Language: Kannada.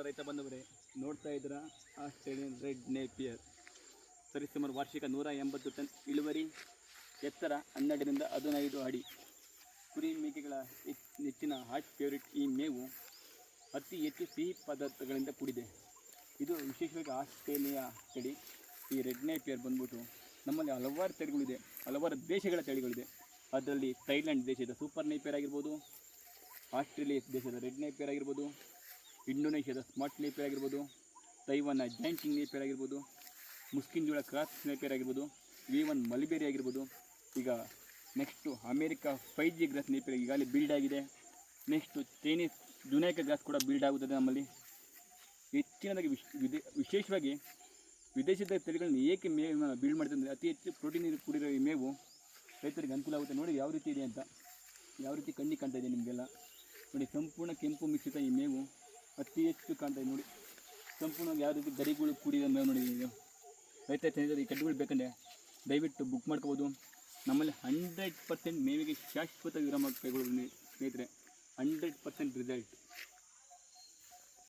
ರೈತ ಬಂದವರೇ, ನೋಡ್ತಾ ಇದ್ದೀರಾ ಆಸ್ಟ್ರೇಲಿಯನ್ ರೆಡ್ ನೇಪಿಯರ್. ಸರಿಸುಮಾರು ವಾರ್ಷಿಕ 180 ಟನ್ ಇಳುವರಿ, ಎತ್ತರ 12ರಿಂದ 15 ಅಡಿ. ಕುರಿ ಮೇಕೆಗಳ ನೆಚ್ಚಿನ ಹಾಟ್ ಫೇವರಿಟ್. ಈ ಮೇವು ಅತಿ ಹೆಚ್ಚು ಸಿಹಿ ಪದಾರ್ಥಗಳಿಂದ ಕೂಡಿದೆ. ಇದು ವಿಶೇಷವಾಗಿ ಆಸ್ಟ್ರೇಲಿಯಾ ತಳಿ. ಈ ರೆಡ್ ನೇಪಿಯರ್ ಬಂದ್ಬಿಟ್ಟು ನಮ್ಮಲ್ಲಿ ಹಲವಾರು ತಳಿಗಳಿದೆ, ಹಲವಾರು ದೇಶಗಳ ತಳಿಗಳಿದೆ. ಅದರಲ್ಲಿ ಥೈಲ್ಯಾಂಡ್ ದೇಶದ ಸೂಪರ್ ನೇಪಿಯರ್ ಆಗಿರ್ಬೋದು, ಆಸ್ಟ್ರೇಲಿಯಾ ದೇಶದ ರೆಡ್ ನೇಪಿಯರ್ ಆಗಿರ್ಬೋದು, ಇಂಡೋನೇಷ್ಯಾದ ಸ್ಮಾರ್ಟ್ ನೇಪಿಯರ್ ಆಗಿರ್ಬೋದು, ತೈವಾನ್ನ ಜಾಯಿಂಟಿಂಗ್ ನೇಪಿಯರ್ ಆಗಿರ್ಬೋದು, ಮುಸ್ಕಿನ್ ಜೋಳ ಕ್ರಾಸ್ ನೇಪಿಯರ್ ಆಗಿರ್ಬೋದು, V1 ಮಲ್ಬೇರಿ ಆಗಿರ್ಬೋದು. ಈಗ next America 5G grass Napier ಈಗಾಗಲೇ ಬಿಲ್ಡ್ ಆಗಿದೆ. ನೆಕ್ಸ್ಟು ಚೈನೀಸ್ ಜುನೈಕ ಗ್ರಾಸ್ ಕೂಡ ಬಿಲ್ಡ್ ಆಗುತ್ತದೆ ನಮ್ಮಲ್ಲಿ. ಹೆಚ್ಚಿನದಾಗಿ ವಿಶೇಷವಾಗಿ ವಿದೇಶದ ತಳಿಗಳನ್ನು ಏಕೆ ಮೇವು ಬಿಲ್ಡ್ ಮಾಡ್ತಾರೆ ಅಂದರೆ ಅತಿ ಹೆಚ್ಚು ಪ್ರೋಟೀನ್ ಕೂಡಿರೋ ಈ ಮೇವು ರೈತರಿಗೆ ಅನುಕೂಲ ಆಗುತ್ತೆ. ನೋಡಿ ಯಾವ ರೀತಿ ಇದೆ ಅಂತ, ಯಾವ ರೀತಿ ಕಣ್ಣಿಗೆ ಕಾಣ್ತಾ ಇದೆ ನಿಮಗೆಲ್ಲ. ನೋಡಿ, ಸಂಪೂರ್ಣ ಕೆಂಪು ಮಿಶ್ರಿತ ಈ ಮೇವು ಅತಿ ಹೆಚ್ಚು ಕಾಣ್ತಾ ಇದೆ. ನೋಡಿ, ಸಂಪೂರ್ಣವಾಗಿ ಯಾವ ರೀತಿ ಗರಿಗಳು ಕೂಡಿದ ಮೇವು ನೋಡಿ. ಇದು ರೈತ ಈ ಕಡ್ಡಿಗಳು ಬೇಕಂದರೆ ದಯವಿಟ್ಟು ಬುಕ್ ಮಾಡ್ಕೋಬೋದು. ನಮ್ಮಲ್ಲಿ 100% ಮೇವಿಗೆ ಶಾಶ್ವತ ವಿರಾಮ ಕೈಗೊಳ್ಳೋದು ಸ್ನೇಹಿತರೆ. 100% ರಿಸಲ್ಟ್.